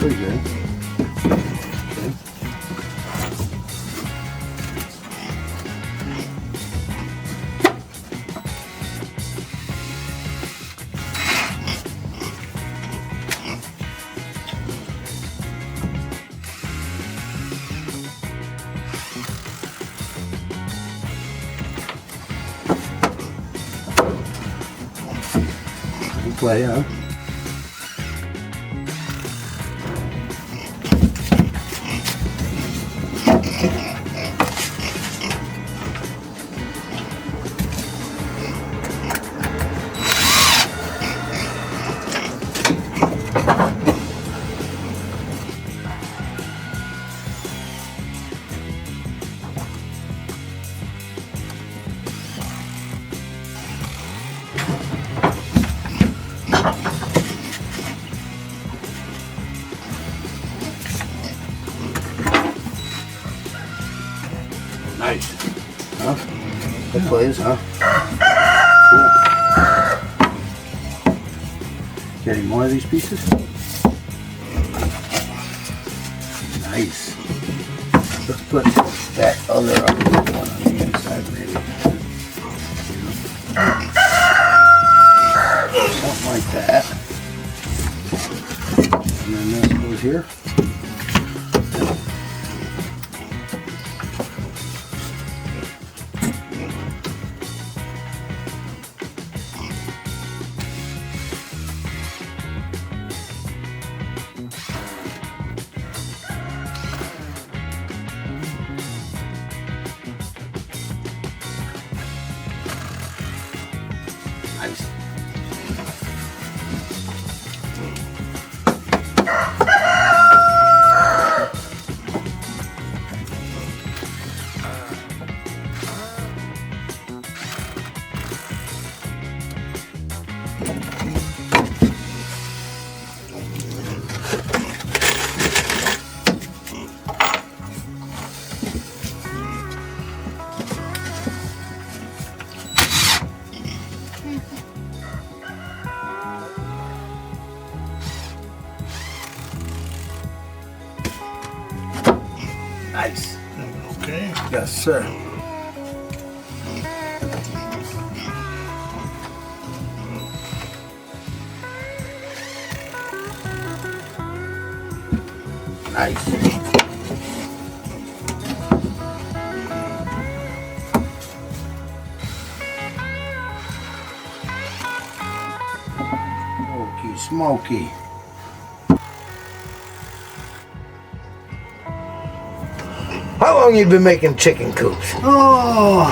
pretty good. Play, huh? Nice. Huh? Good plays, huh? Cool. Get any more of these pieces? Nice. Let's put that other one on the inside, maybe. Something like that. And then this goes here. Nice. Nice. Okay. Yes, sir. Nice. Smoky, smoky. How long you been making chicken coops? Oh.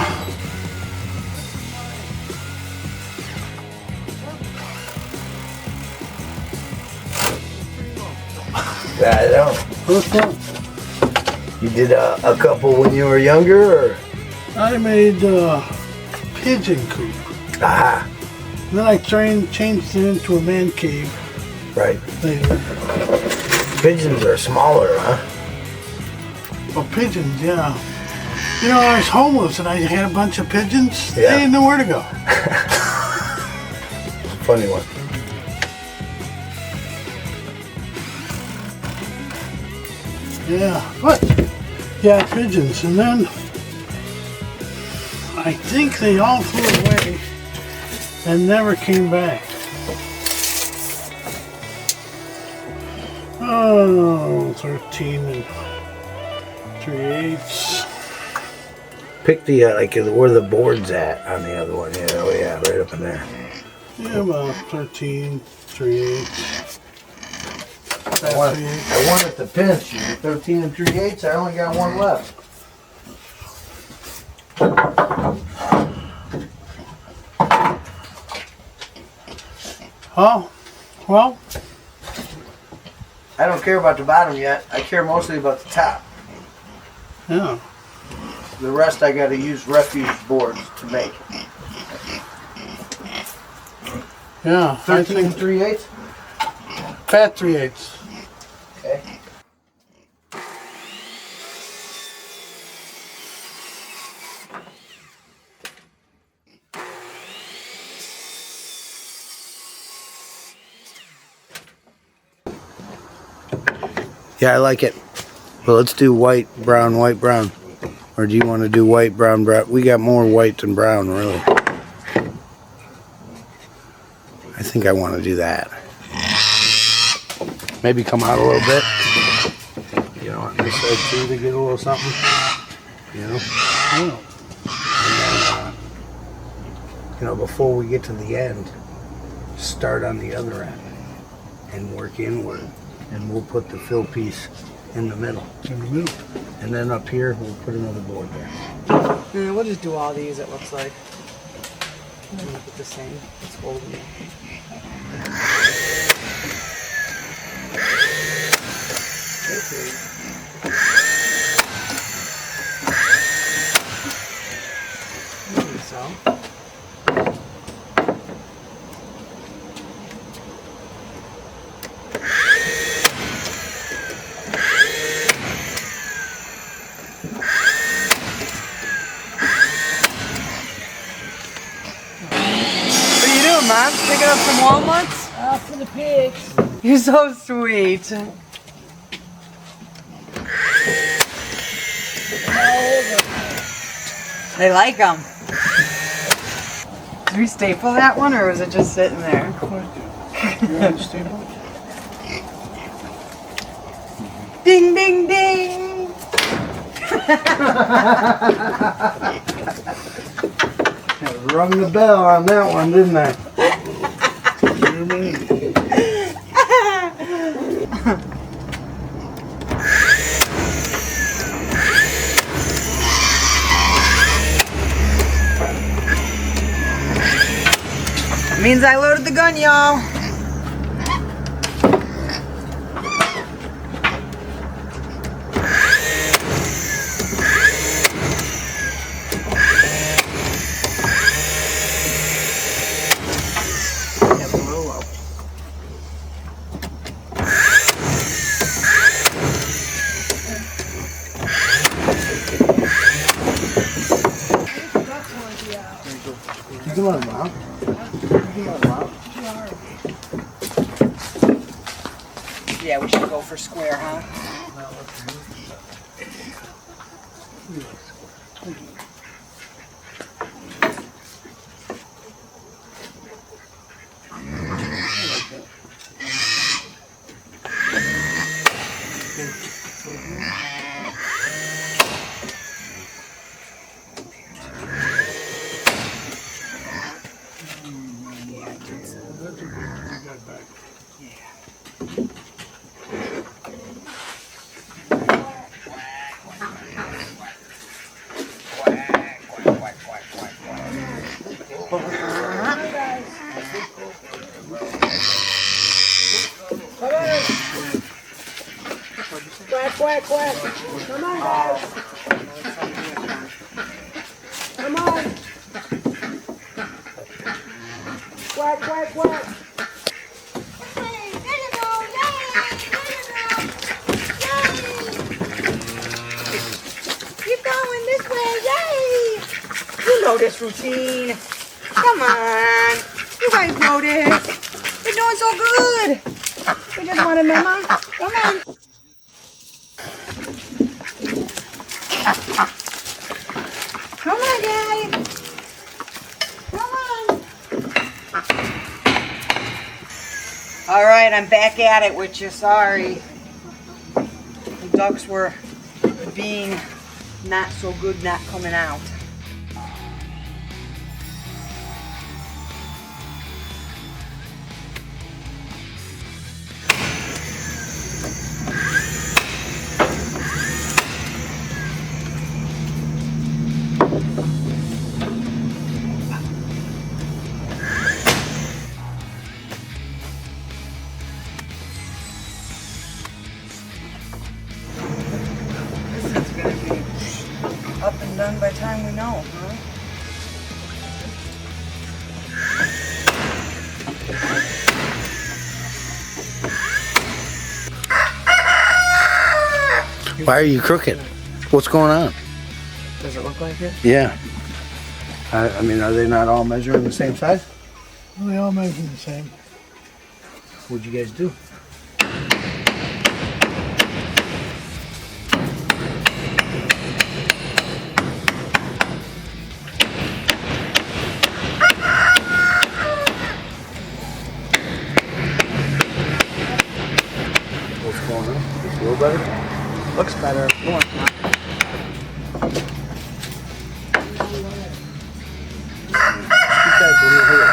I don't. First one, You did a couple when you were younger, or? I made pigeon coop. Ah, Then I changed it into a man cave right. later. Pigeons are smaller, huh? Oh, pigeons, yeah. You know, I was homeless and I had a bunch of pigeons. Yeah. They didn't know where to go. Funny one. Yeah, but yeah, pigeons. And then I think they all flew away and never came back. Oh, 13 and 3/8. Pick the like where the board's at on the other one. Yeah, oh yeah, right up in there. Yeah, about 13, 3/8. I wanted to pinch you. 13 and 3/8. I only got one left. Oh, well, I don't care about the bottom yet. I care mostly about the top. yeah. The rest I got to use refuge boards to make. Yeah, 13 and 3/8. fat 3/8. Okay. Yeah, I like it. Well, let's do white, brown, white, brown. Or do you want to do white, brown, brown? We got more white than brown, really. I think I want to do that. Maybe come out a little bit. You know, on this side too, to get a little something. You know? And then, you know, before we get to the end, start on the other end and work inward. And we'll put the fill piece in the middle. In the middle. And then up here, we'll put another board there. Yeah, we'll just do all these, it looks like. We'll keep it the same. It's holding it. So. Mom, picking up some walnuts? For the pigs. You're so sweet. They like them. Did we staple that one or was it just sitting there? You want to staple? Ding, ding, ding. I rung the bell on that one, didn't I? Means I loaded the gun, y'all. You can let them out. Yeah, we should go for square, huh? Quack, quack, quack. Come on, guys. Come on. Quack, quack, quack. Hey, there you go. Yay! There you go. Yay! Keep going this way. Yay! You know this routine. Come on. You guys know this. You're doing so good. We just want a mama. Come on. Come on, Daddy. Come on. All right, I'm back at it with you. Sorry. The ducks were being not so good, not coming out. Up and done by the time we know, huh? Why are you crooked? What's going on? Does it look like it? Yeah. I mean, are they not all measuring the same size? Well, they all measure the same. What'd you guys do? going on? Just a little better? Looks better. Go on, now. Keep that a little bit.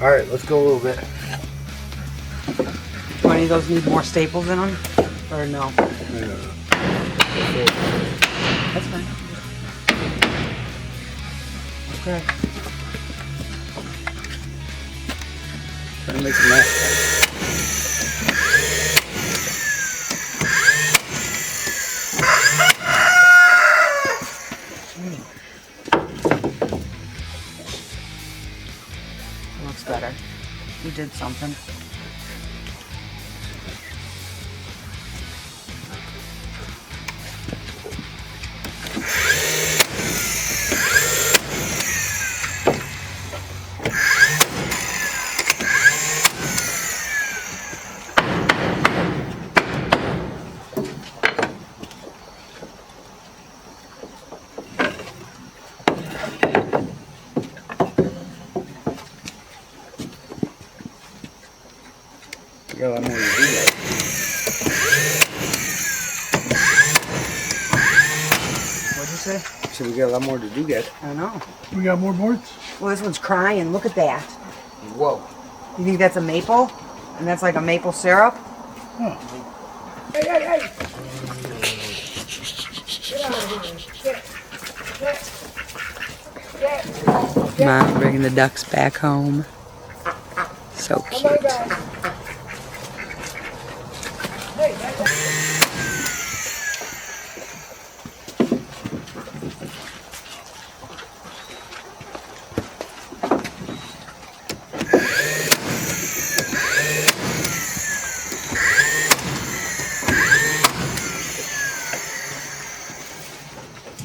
All right, let's go a little bit. Do any of those need more staples in them? Or no? That's fine. Okay. Trying to make a mess. Looks better. You did something. You got a lot more to do yet. What'd you say? So we got a lot more to do yet. I know. We got more boards? Well, this one's crying. Look at that. Whoa. You think that's a maple? And that's like a maple syrup? Huh. Hey, hey, hey! Get out of here. Get. Mom bringing the ducks back home. So Come cute. on, guys. Hey, hey, hey.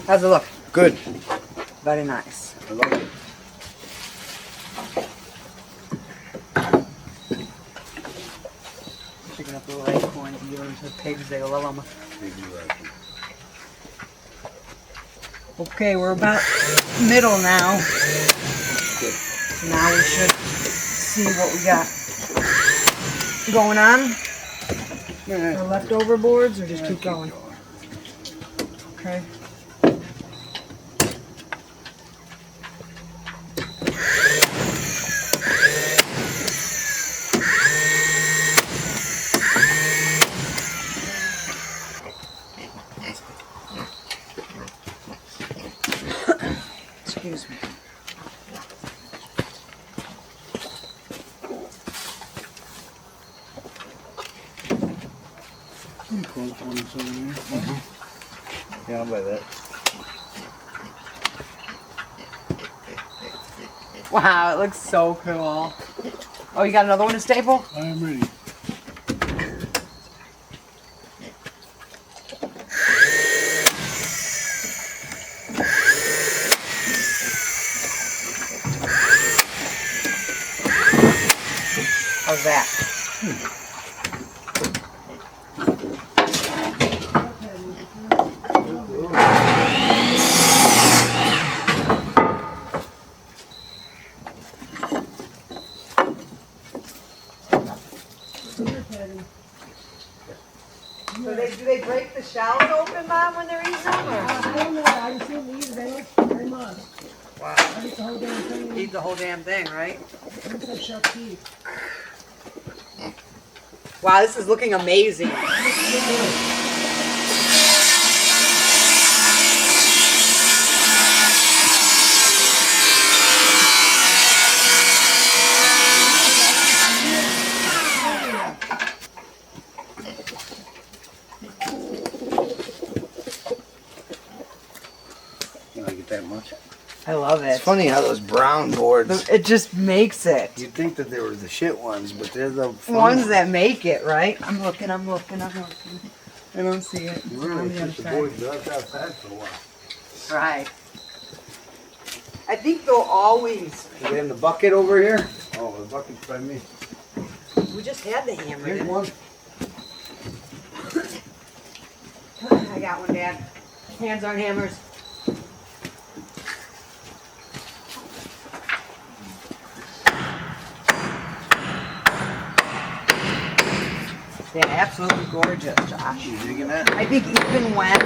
How's it look? Good. Very nice. I love it. Picking up little acorns and giving them to the pigs. They love them. Okay, we're about middle now. Good. So now we should see what we got going on. The leftover boards or just keep going? Okay. Excuse me. Yeah, I'll buy that. Wow, it looks so cool. Oh, you got another one to staple? I am ready. How's that? Do they break the shells open, Mom, when they're eating them? Or? I don't know. I just didn't eat it. They look very much. Wow. I eat the whole damn thing. Eat the whole damn thing, right? It's a sharp teeth. Wow, this is looking amazing. You like it that much? I love it. It's funny how those brown boards, It just makes it. you'd think that they were the shit ones, but they're the fun Ones that make it, right? I'm looking. I don't see it. You It's on really the other put the side. boards outside for a while. Right. I think they'll always. Is it in the bucket over here? Oh, the bucket's by me. We just had the hammer. Here's one. I got one, Dad. Hands on hammers. Yeah, absolutely gorgeous, Josh. You digging that? I think even when,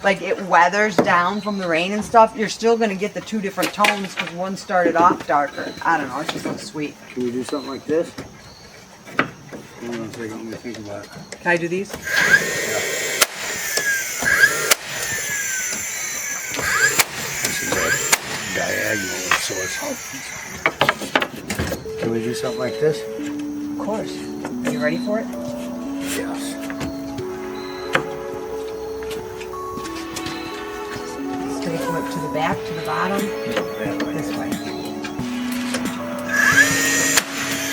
like, it weathers down from the rain and stuff, you're still gonna get the two different tones because one started off darker. I don't know, it just looks sweet. Can we do something like this? Hold on a second, let me think about it. Can I do these? This is a diagonal source. Can we do something like this? Of course. Are you ready for it? Yes. Stay flip to the back, to the bottom. This way.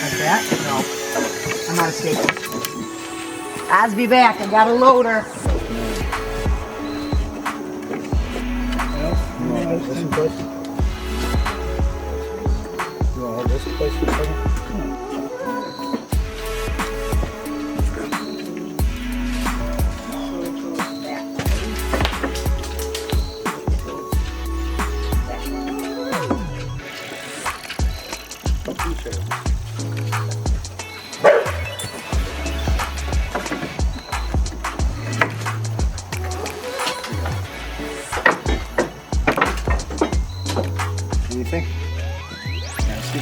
Like that? No. I'm not a stapler. Osby back, I got a loader. You want to hold this in place? You want to hold this in place for a second? What do you think? Nasty?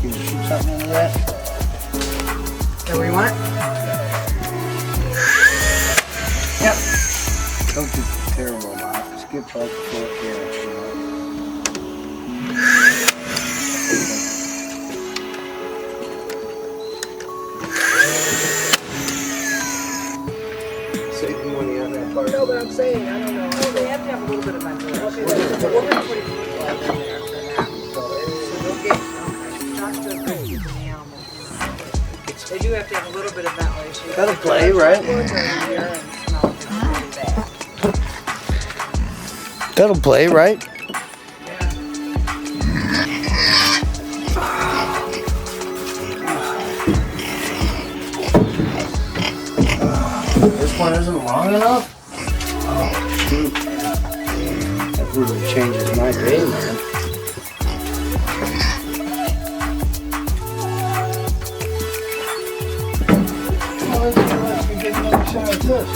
Can you shoot something into that? Is that where you want it? Yep. Don't do terrible amount. Skip up 4 carrots, you know. Saving money on that part. No, but I'm saying, I don't know. Oh, they have to have a little bit of ventilation. Okay, we're gonna put it in there for now. So they'll get, Josh does good keeping the animals. They do have to have a little bit of ventilation. That'll play, right? That'll play, right? This one isn't long enough? Oh, shoot. That really changes my day, man. Well, let's get another shot at this.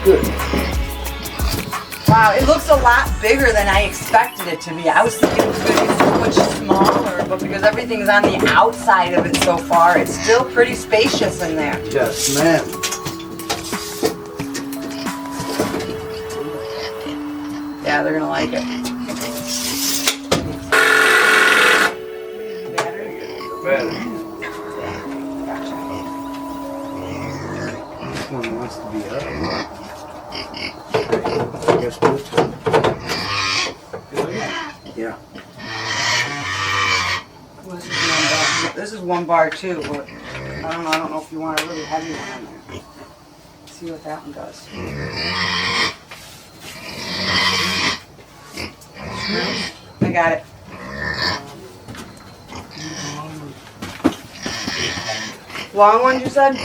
Good. Wow, it looks a lot bigger than I expected it to be. I was thinking it was going to be so much smaller, but because everything's on the outside of it so far, it's still pretty spacious in there. Yes, ma'am. Yeah, they're going to like it. Better. This one wants to be up. I guess we'll yeah. Well, this is one bar too, but I don't know if you want a really heavy one in there. Let's see what that one does. I got it. Long one, you said?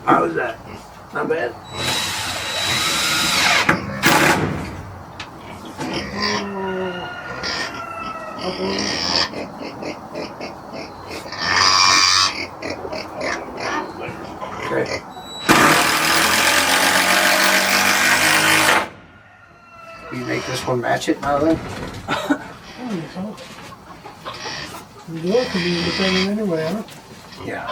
How was that? Not bad. Great. Can you make this one match it now then? The door could be independent anyway, huh? Yeah.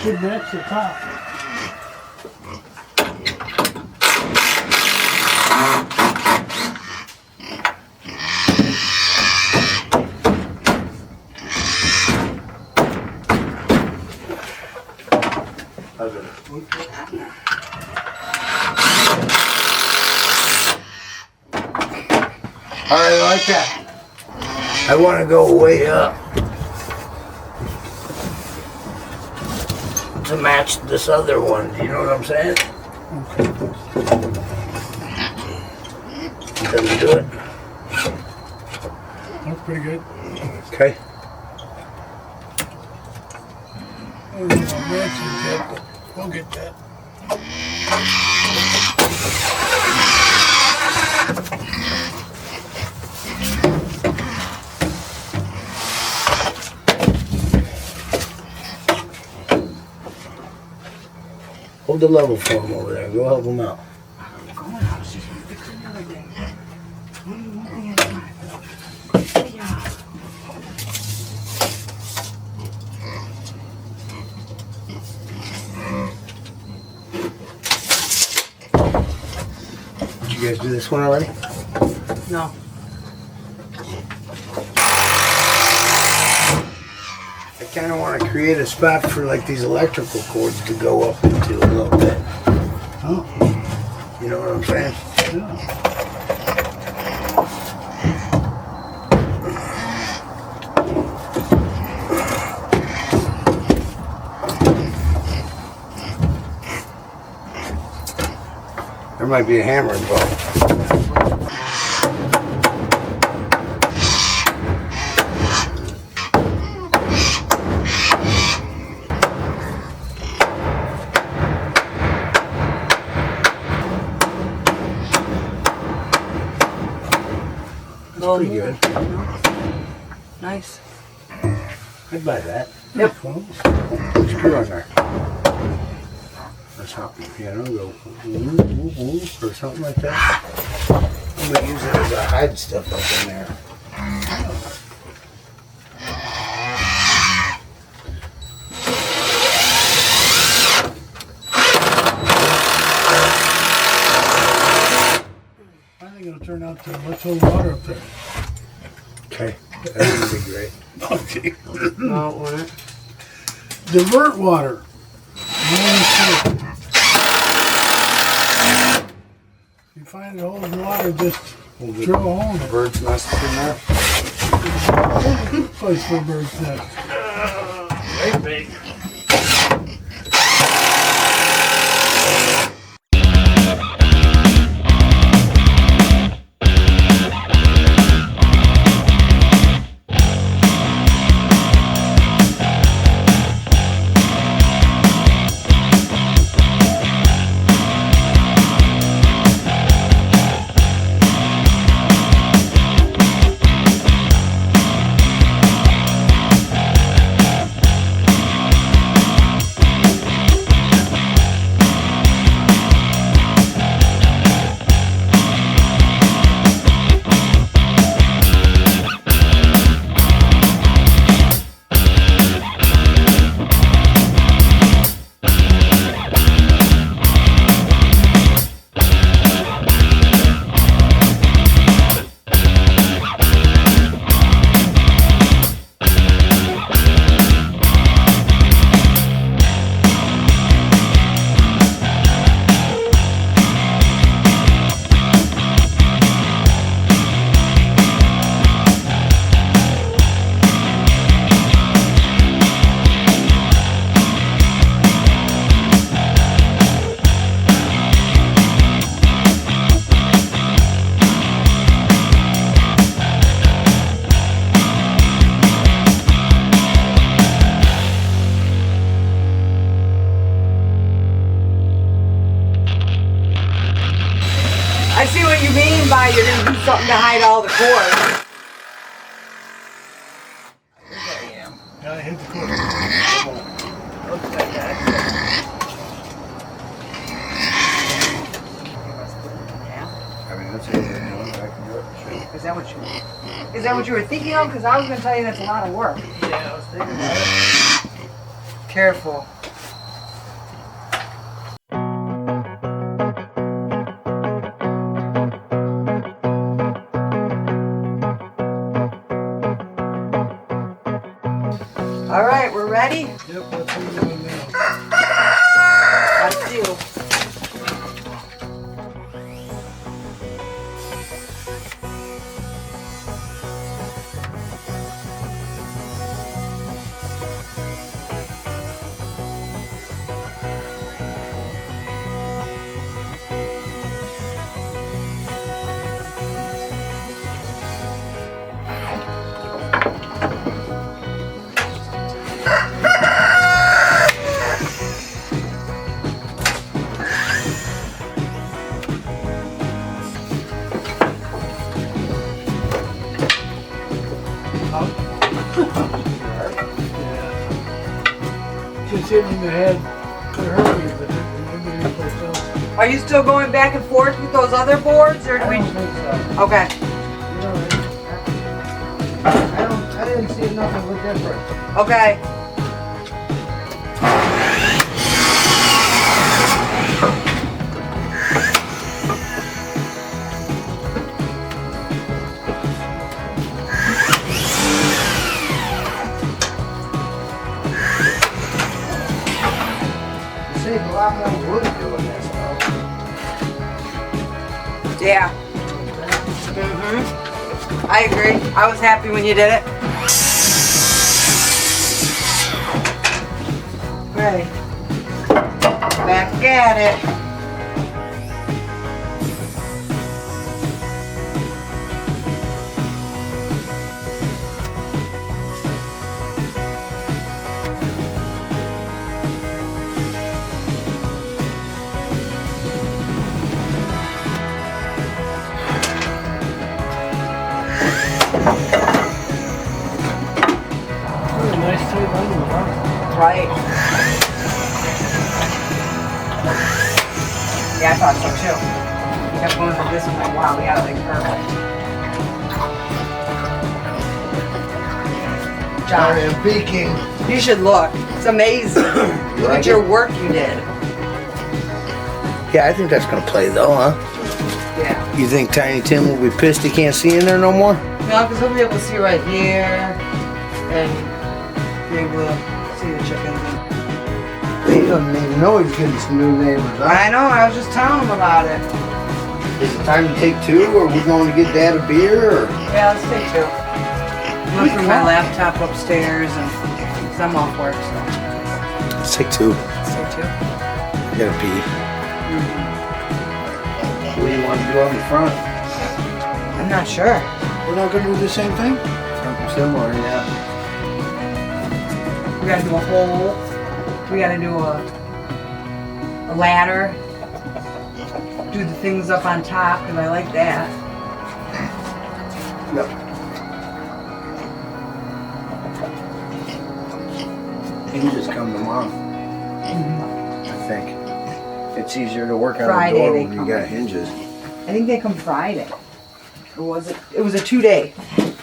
Good match the top. Alright, I like that. I want to go way up to match this other one. You know what I'm saying? Doesn't do it. That's pretty good. Okay. Oh, we'll get that. Hold the level for him over there. Go help him out. I'm going out. It's just fix another thing. One thing at a time. Yeah. Did you guys do this one already? No. I kind of want to create a spot for like these electrical cords to go up into a little bit. Oh, You know what I'm saying? yeah. There might be a hammer involved. Pretty good. Nice. I'd buy that. Yep. Screw on there. Or something, you know, go or something like that. I'm gonna use it as I hide stuff up in there. I think it'll turn out to let's hold water up there. Okay, that would be great. Okay. No, it wouldn't. Divert water. You find it holds water, just drill a hole in it. Bird's nest in there. Place for a bird's nest. Very big. I see what you mean by you're gonna do something to hide all the cords. Yeah, I hit the cord. Looks like that. That's it. I can do it. Sure. Is that what you were thinking of? Because I was going to tell you that's a lot of work. Yeah, I was thinking about it. Careful. All right, we're ready. Yep, that's what we're doing now. Let's do. Just hitting the head could hurt you, but maybe anyplace else. Are you still going back and forth with those other boards, or do we? I don't think so. Okay. I didn't see nothing with different. Okay. Save a lot more wood doing this, though. Yeah. I agree. I was happy when you did it. Right. Back at it. Really nice tight lining, huh? Right. Yeah, I thought so too. Kept going for this one, like, wow, we got it like perfect. Sorry, John, I'm peeking. you should look. It's amazing. Look at your work you did. Yeah, I think that's gonna play though, huh? Yeah. You think Tiny Tim will be pissed he can't see in there no more? No, because he'll be able to see right here and be able to see the chickens. He doesn't even know he's getting some new neighbors, huh? I know, I was just telling him about it. Is it time to take two, or are we going to get Dad a beer, or? Yeah, let's take two. I'm looking for my laptop upstairs and because I'm off work, so Let's take two. let's take two. I gotta pee. What do you want to do on the front? I'm not sure. We're not gonna do the same thing? Something similar, yeah. We gotta do a hole. We gotta do a ladder. Do the things up on top because I like that. Yep. Hinges come tomorrow, I think. It's easier to work on Friday a door they when come. you got hinges. I think they come Friday. Or was it? It was a 2-day.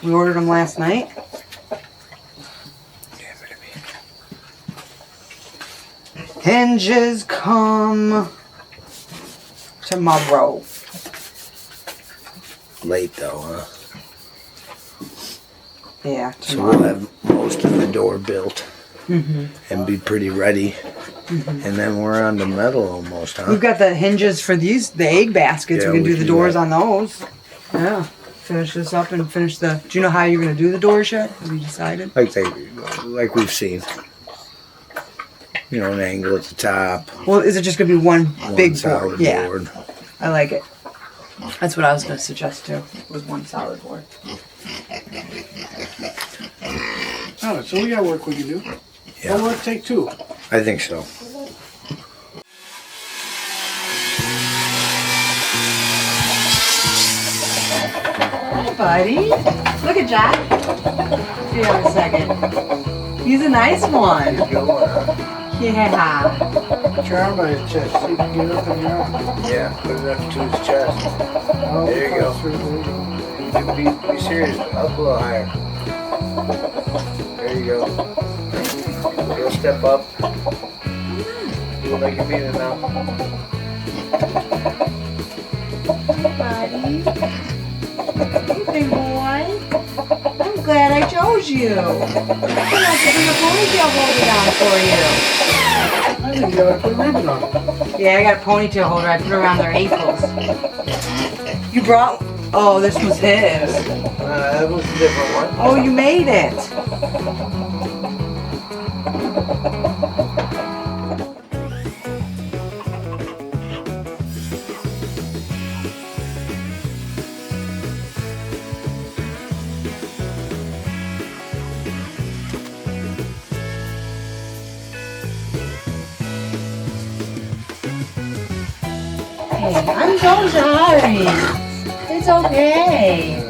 We ordered them last night. Hinges come tomorrow. Late though, huh? Yeah, So tomorrow. we'll have most of the door built and be pretty ready. And then we're on the metal almost, huh? We've got the hinges for the egg baskets. Yeah, we can we do can the do doors that. on those. Yeah. Finish this up and finish the. Do you know how you're gonna do the doors yet? Have you decided? Like we've seen. You know, an angle at the top. Well, is it just gonna be one big solid board? Yeah, board. I like it. That's what I was gonna suggest too. Was one solid board. Alright, so we got work we can do. Yeah. Well, let's take two. I think so. Hi, buddy. Look at Jack. Give me a second. He's a nice one. Yeah. arm by his chest. So you can get up in your arm. Yeah, put it up to his chest. Oh, There you go. through there. Be serious. Up a little higher. There you go. Go step up. Do it like you're being now. Buddy. Hey, big boy. I'm glad I chose you. I'm going to have to bring a ponytail holder down for you. I think you gotta put a ribbon on it. Yeah, I got a ponytail holder. I put it around their ankles. You brought... Oh, this was his. That was a different one. Oh, you made it. Hey, I'm so sorry. It's okay.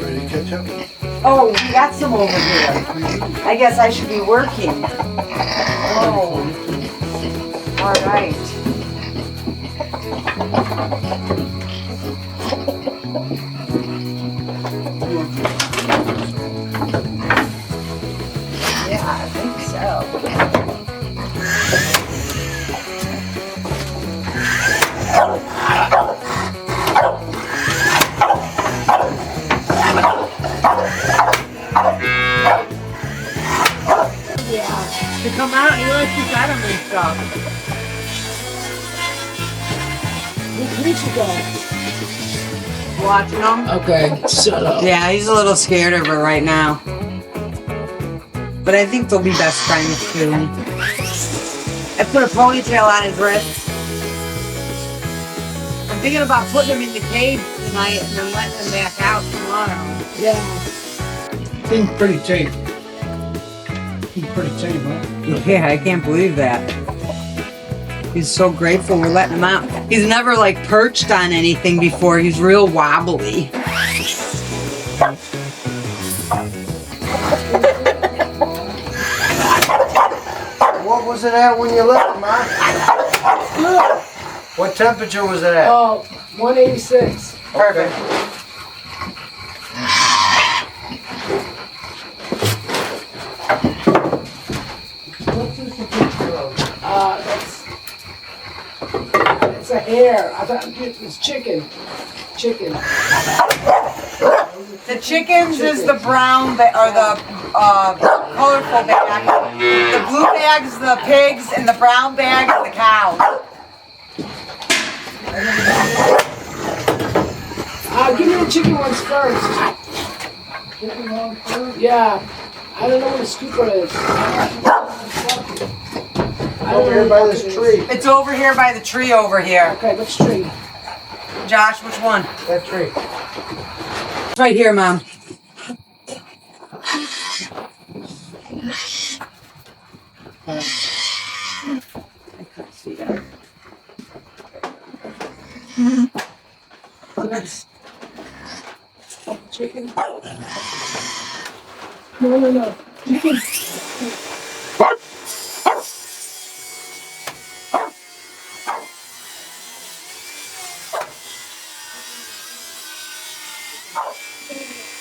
Ready to catch up? Oh, we got some over here. I guess I should be working. Oh. All right. Yeah, I think so. To come out, you like you got him and stuff. Where'd you go? Watching him? Okay, shut up. Yeah, he's a little scared of her right now. But I think they'll be best friends soon. I put a ponytail on his wrist. I'm thinking about putting him in the cage tonight and then letting him back out tomorrow. Yeah. Seems pretty tame. He's pretty tame, huh? Yeah, I can't believe that. He's so grateful we're letting him out. He's never like perched on anything before. He's real wobbly. What was it at when you left, Ma? What temperature was it at? Oh, 186. Perfect. What's this a picture of? It's a hare. I thought it's chicken. Chicken. The chickens is the brown or the colorful bag. The blue bag's the pigs and the brown bag is the cows. Give me the chicken ones first. Chicken ones first? Yeah. I don't know what a scooper is. Over here by this tree. It's over here by the tree over here. Okay, which tree? Josh, which one? That tree. It's right here, Mom. I couldn't see that. That's chicken. No. Chicken.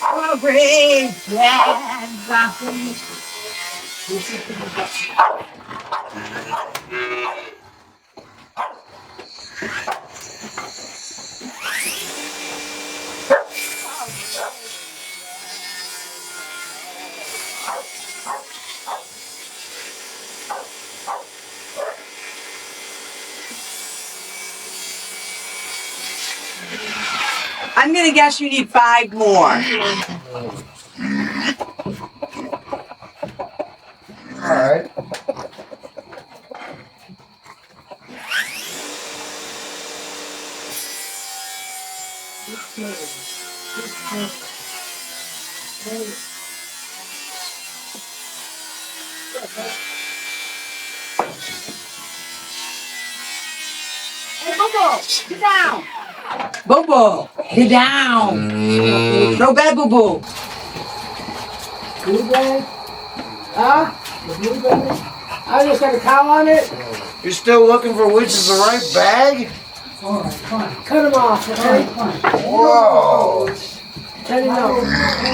Oh, great plans. I'm gonna guess you need 5 more. Alright. Hey, Momo, sit down. Boo boo, get down. Throw bed, boo boo. Blue bag? Huh? The blue bag? I just got a cow on it. You're still looking for which is the right bag? Alright, fine. Cut them off, okay? Whoa. Tell you no.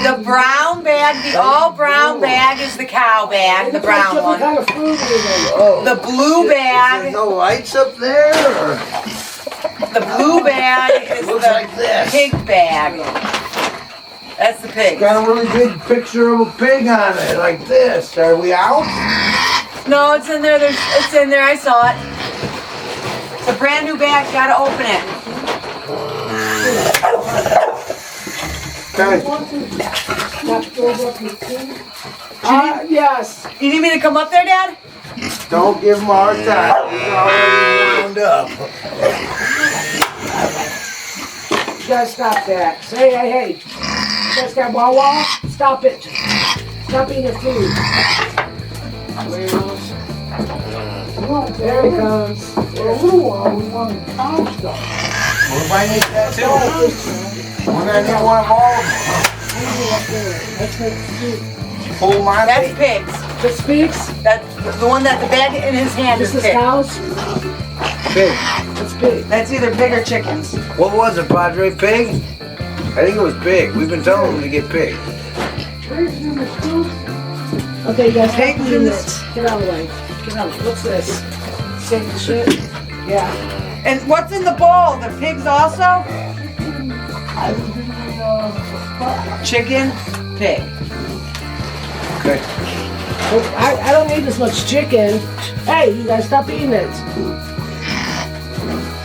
The brown bag, the all brown bag is the cow bag, the brown What one. kind of food is it? Oh. The blue Is there bag, no lights up there? Or? the blue bag is Looks the like this. pig bag. That's the pig. Got a really big picture of a pig on it, like this. Are we out? No, it's in there. It's in there. I saw it. It's a brand new bag. Gotta open it. Okay. Yes. You need me to come up there, Dad? Don't give him a hard time. He's already wound up. You guys stop that. Say, hey. You guys got Wawa? Stop it. Stop eating your food. There he comes. What if I need that too? We're gonna need one of all of them. Pull my That's bait. pigs. The speaks. That's the one that the bag in his hand is This is pig. cows. Pig. It's big. That's either pig or chickens. What was it, Padre? Pig? I think it was pig. We've been telling him to get pig. Okay, you guys. Pigs stop in eating the it. Get out of the way. Get out. What's this? Same shit. Yeah. And what's in the bowl? The pigs also? Chicken, pig. Okay. I don't need this much chicken. Hey, you guys stop eating it.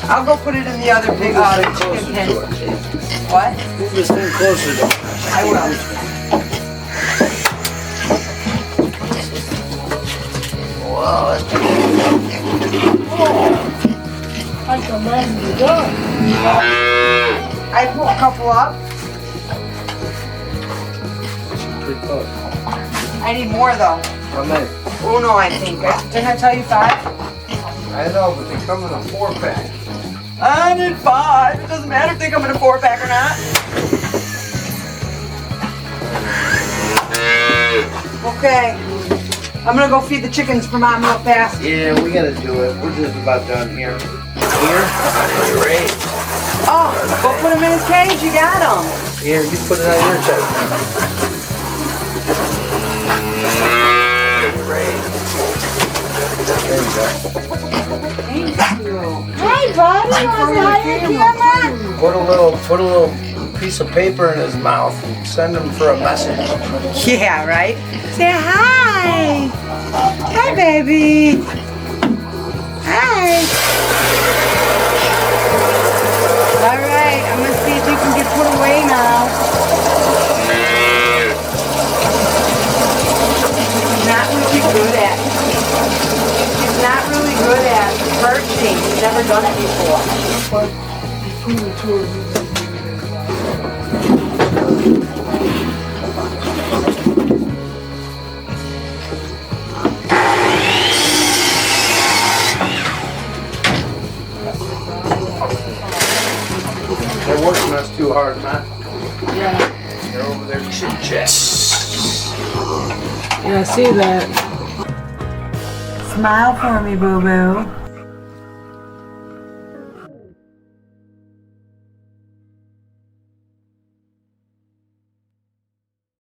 I'll go put it in the other pig. Chicken pen. What? Move this thing closer to I will. Wow, that's I can imagine you done. I put a couple up. pretty close. I need more though. How many? Uno, I think. Didn't I tell you 5? I know, but they come in a 4-pack. I need 5. It doesn't matter if they come in a 4-pack or not. Okay. I'm gonna go feed the chickens for Mom real fast. Yeah, we gotta do it. We're just about done here. Here? Great. Oh, go put him in his cage. You got him. Here, you put it on your chest. Great. There you go. Thank you. Hey, buddy, want to say hi to the camera? Put a little piece of paper in his mouth and send him for a message. Yeah, right? Say hi. Hi, baby. Hi. All right, I'm gonna see if you can get put away now. He's not really good at. He's not really good at perching. He's never done it before. They're working us too hard, man. Yeah. They're over there chit-chat. Yeah, I see that. Smile for me, boo-boo.